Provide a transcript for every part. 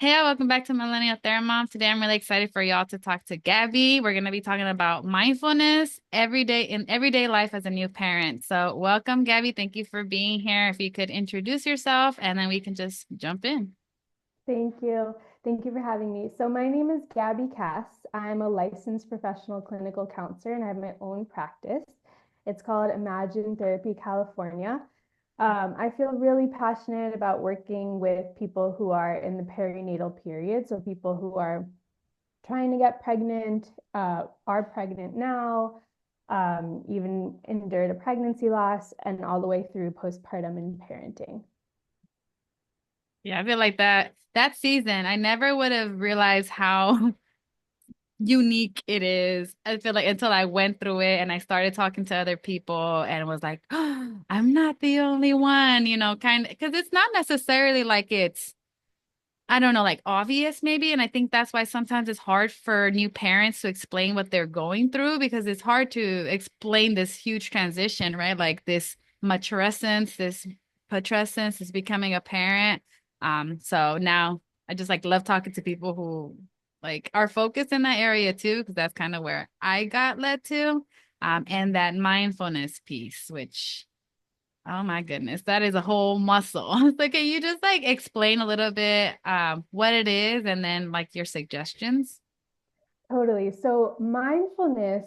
Hey, welcome back to Millennial Thermom. Today I'm really excited for y'all to talk to Gabby. We're going to be talking about mindfulness everyday life as a new parent. So, welcome, Gabby. Thank you for being here. If you could introduce yourself and then we can just jump in. Thank you. Thank you for having me. So, my name is Gabby Cass. I'm a licensed professional clinical counselor and I have my own practice. It's called Imagine Therapy California. I feel really passionate about working with people who are in the perinatal period. So, people who are trying to get pregnant, are pregnant now, even endured a pregnancy loss, and all the way through postpartum and parenting. Yeah, I feel like that season, I never would have realized how unique it is. I feel like until I went through it and I started talking to other people and was like, oh, I'm not the only one, kind of, because it's not necessarily like it's I don't know, like obvious maybe. And I think that's why sometimes it's hard for new parents to explain what they're going through because it's hard to explain this huge transition, right? Like this maturescence, this putrescence is becoming a parent. So now I just like love talking to people who like are focused in that area too, because that's kind of where I got led to. And that mindfulness piece, which oh my goodness, that is a whole muscle. So can you just like explain a little bit what it is and then like your suggestions? Totally. So mindfulness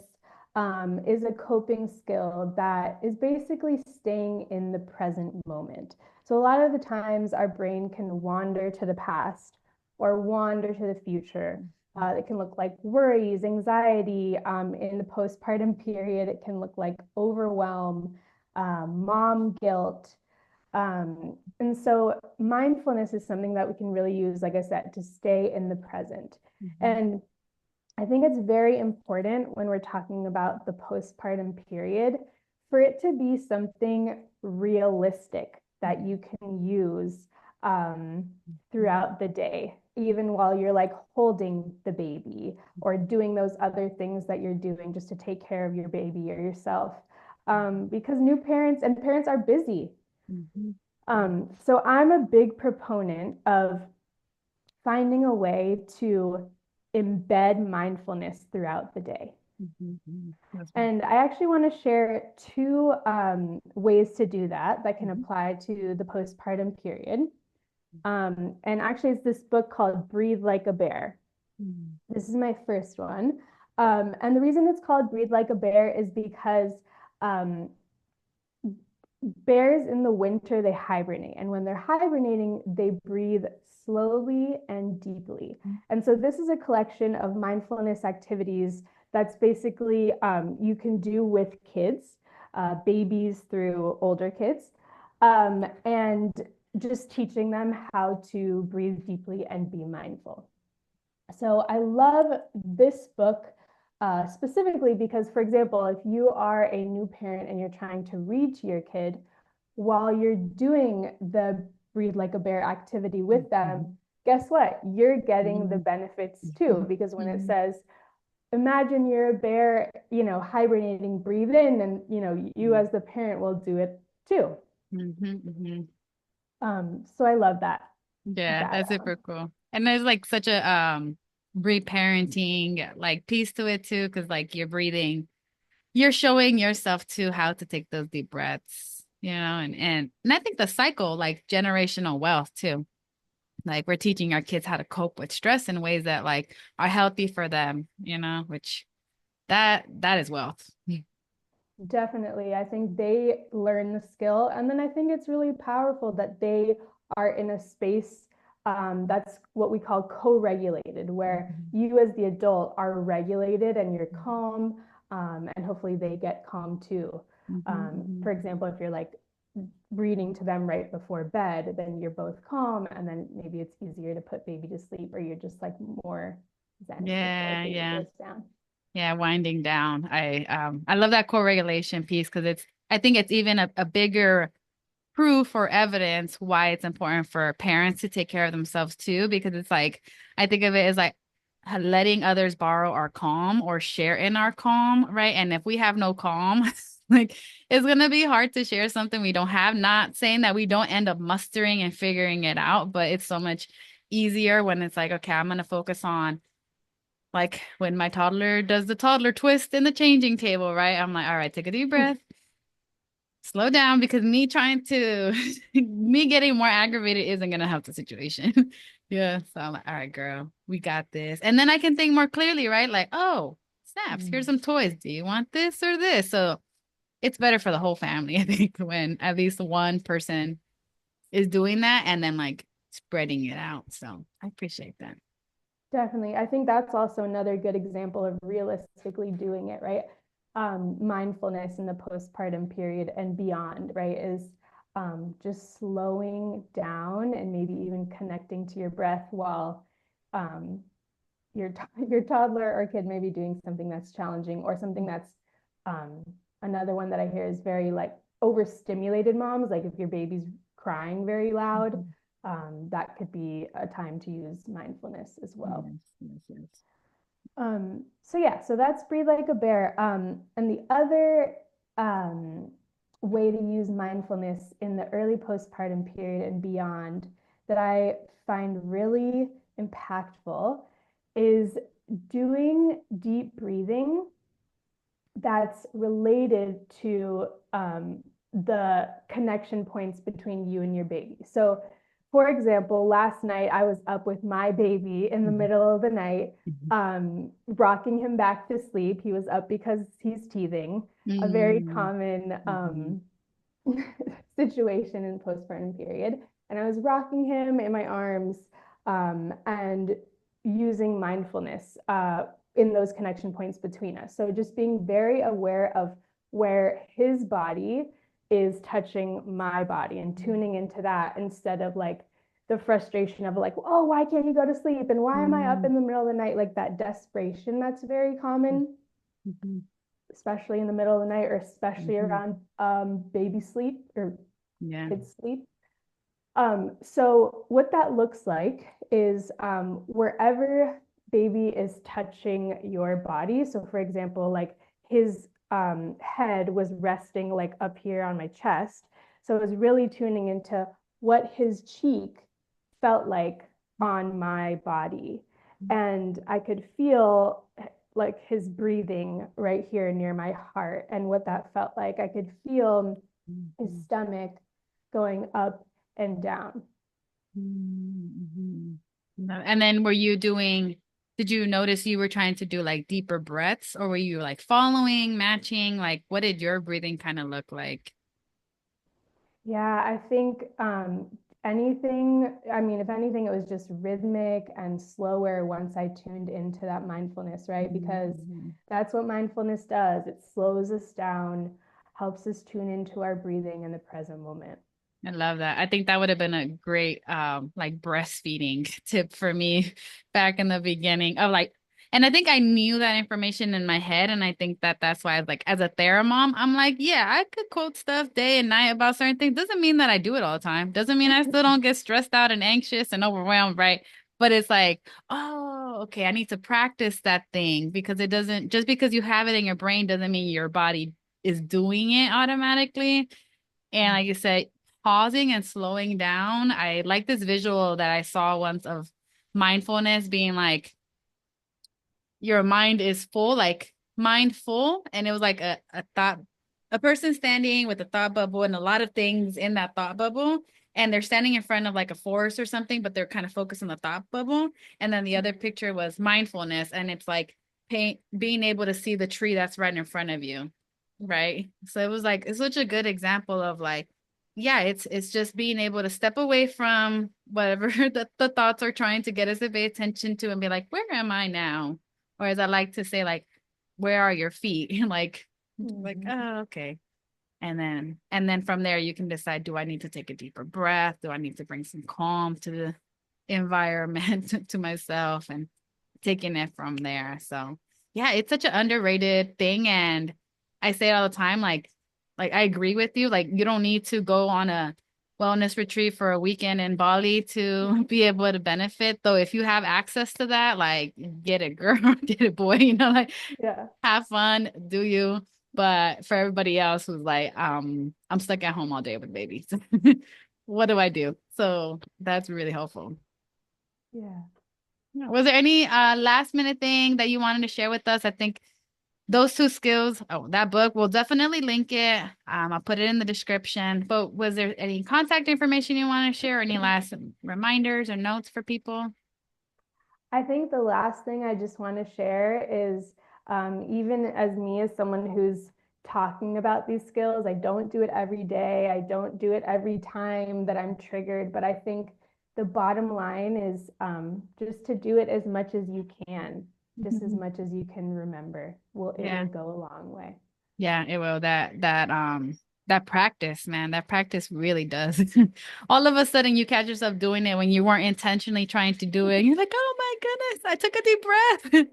is a coping skill that is basically staying in the present moment. So a lot of the times our brain can wander to the past or wander to the future. It can look like worries, anxiety. In the postpartum period, it can look like overwhelm, mom guilt. And so mindfulness is something that we can really use, like I said, to stay in the present. Mhm. And I think it's very important when we're talking about the postpartum period for it to be something realistic that you can use um, throughout the day, even while you're like holding the baby or doing those other things that you're doing just to take care of your baby or yourself. Because new parents and parents are busy. Mhm. So I'm a big proponent of finding a way to embed mindfulness throughout the day. Mhm. Mhm. That's right. And I actually want to share two ways to do that that can Mhm. apply to the postpartum period. And actually, it's this book called Breathe Like a Bear. Mhm. This is my first one. And the reason it's called Breathe Like a Bear is because um, bears in the winter, they hibernate. And when they're hibernating, they breathe slowly and deeply. And so this is a collection of mindfulness activities that's basically you can do with kids, babies through older kids, and just teaching them how to breathe deeply and be mindful. So I love this book specifically because, for example, if you are a new parent and you're trying to read to your kid while you're doing the Breathe Like a Bear activity with Mhm. them, guess what? You're getting the Mhm. benefits too, because when it Mhm. says, imagine you're a bear, hibernating, breathe in, and, you as the parent will do it too. Mhm. Mhm. So I love that. Yeah, That that's super cool. And there's like such a reparenting like piece to it too, because like you're breathing, you're showing yourself to how to take those deep breaths, and I think the cycle, like generational wealth too. Like we're teaching our kids how to cope with stress in ways that like are healthy for them, which that is wealth. Definitely. I think they learn the skill. And then I think it's really powerful that they are in a space that's what we call co-regulated, where you as the adult are regulated and you're calm, and hopefully they get calm too. For example, if you're like reading to them right before bed, then you're both calm, and then maybe it's easier to put baby to sleep, or you're just like more zen before Yeah, baby yeah. goes down. Yeah, winding down. I love that co-regulation piece because I think it's even a bigger proof or evidence why it's important for parents to take care of themselves too, because it's like I think of it as like letting others borrow our calm or share in our calm, right? And if we have no calm, like it's gonna be hard to share something we don't have. Not saying that we don't end up mustering and figuring it out, but it's so much easier when it's like, okay, I'm gonna focus on like when my toddler does the toddler twist in the changing table, right? I'm like, all right, take a deep breath, slow down, because me trying to me getting more aggravated isn't gonna help the situation. Yeah. So I'm like, all right, girl, we got this. And then I can think more clearly, right? Like, oh, snaps, here's Mm. some toys. Do you want this or this? So it's better for the whole family, I think, when at least one person is doing that and then like spreading it out. So I appreciate that. Definitely. I think that's also another good example of realistically doing it, right? Mindfulness in the postpartum period and beyond, right? Is just slowing down and maybe even connecting to your breath while um, your toddler or kid may be doing something that's challenging or something that's um, another one that I hear is very like overstimulated moms, like if your baby's crying very loud, Mhm. that could be a time to use mindfulness as well. Yes, yes, yes. So yeah, so that's breathe like a bear. And the other um, way to use mindfulness in the early postpartum period and beyond that I find really impactful is doing deep breathing that's related to the connection points between you and your baby. So, for example, last night I was up with my baby in the Mhm. middle of the night, Mhm. rocking him back to sleep. He was up because he's teething, a very Mm. common Mhm. situation in postpartum period. And I was rocking him in my arms and using mindfulness in those connection points between us. So just being very aware of where his body is touching my body and tuning into that instead of like the frustration of like, oh, why can't he go to sleep? And why am I up Mm. in the middle of the night? Like that desperation that's very common, Mhm. especially in the middle of the night or especially Mhm. around baby sleep or Yeah. kids sleep. So what that looks like is wherever baby is touching your body. So for example, like his head was resting like up here on my chest. So it was really tuning into what his cheek felt like on my body. And I could feel like his breathing right here near my heart and what that felt like. I could feel his Mhm. stomach going up and down. Mhm. No, and then did you notice you were trying to do like deeper breaths, or were you like following, matching? Like, what did your breathing kind of look like? Yeah, I think anything, I mean, if anything, it was just rhythmic and slower once I tuned into that mindfulness, right? Because Mhm. that's what mindfulness does. It slows us down, helps us tune into our breathing in the present moment. I love that. I think that would have been a great like breastfeeding tip for me back in the beginning of like, and I think I knew that information in my head, and I think that that's why I was like, as a therapist, I'm like, yeah, I could quote stuff day and night about certain things. Doesn't mean that I do it all the time. Doesn't mean I still don't get stressed out and anxious and overwhelmed, right? But it's like, oh, okay, I need to practice that thing, because it doesn't, just because you have it in your brain doesn't mean your body is doing it automatically. And like you said, pausing and slowing down. I like this visual that I saw once of mindfulness being like your mind is full, like mindful. And it was like a person standing with a thought bubble and a lot of things in that thought bubble. And they're standing in front of like a forest or something, but they're kind of focused on the thought bubble. And then the other picture was mindfulness. And it's like being able to see the tree that's right in front of you. Right. So it was like, it's such a good example of like, yeah, it's just being able to step away from whatever the thoughts are trying to get us to pay attention to and be like, where am I now? Or as I like to say, like, where are your feet? Like, Mhm. oh, okay. And then from there you can decide, do I need to take a deeper breath? Do I need to bring some calm to the environment, to myself, and taking it from there. So yeah, it's such an underrated thing. And I say it all the time, like I agree with you. Like you don't need to go on a wellness retreat for a weekend in Bali to be able to benefit. Though if you have access to that, like get it, girl, get it, boy, like Yeah. have fun, do you? But for everybody else who's like, I'm stuck at home all day with babies. What do I do? So that's really helpful. Yeah. Yeah. Was there any last minute thing that you wanted to share with us? I think those two skills, oh, that book, we'll definitely link it. I'll put it in the description. But was there any contact information you want to share, or any last reminders or notes for people? I think the last thing I just want to share is even as me, as someone who's talking about these skills, I don't do it every day. I don't do it every time that I'm triggered. But I think the bottom line is just to do it as much as you can, just as much as you can remember. It will Yeah. go a long way. Yeah, it will. That practice, man, that practice really does. All of a sudden you catch yourself doing it when you weren't intentionally trying to do it. You're like, oh my goodness, I took a deep breath.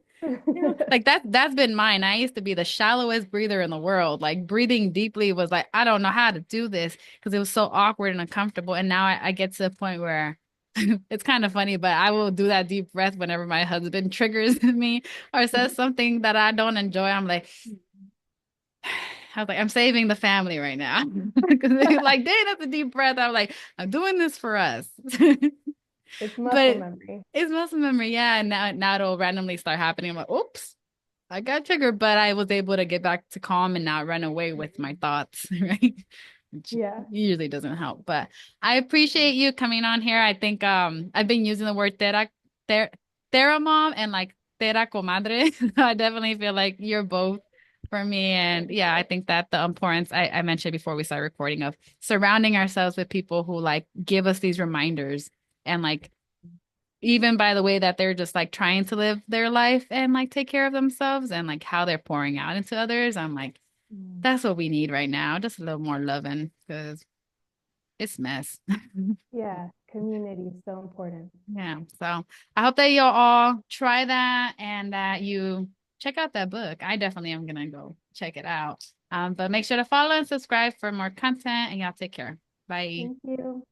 Like that's been mine. I used to be the shallowest breather in the world. Like breathing deeply was like, I don't know how to do this because it was so awkward and uncomfortable. And now I get to the point where it's kind of funny, but I will do that deep breath whenever my husband triggers me or says something that I don't enjoy. I'm like, I was like, I'm saving the family right now. Because they're like, dang, that's a deep breath. I'm like, I'm doing this for us. It's muscle But memory. it's muscle memory, yeah. And now it'll randomly start happening. I'm like, oops, I got triggered, but I was able to get back to calm and not run away with my thoughts, right? Which Yeah. usually doesn't help. But I appreciate you coming on here. I think I've been using the word ter Terra mom and like Terra comadre. I definitely feel like you're both for me. And yeah, I think that the importance I mentioned before we started recording of surrounding ourselves with people who like give us these reminders and like even by the way that they're just like trying to live their life and like take care of themselves and like how they're pouring out into others. I'm like, Mm. that's what we need right now. Just a little more loving because it's mess. Yeah. Community is so important. Yeah. So I hope that you'll all try that and that you check out that book. I definitely am gonna go check it out. But make sure to follow and subscribe for more content and y'all take care. Bye. Thank you.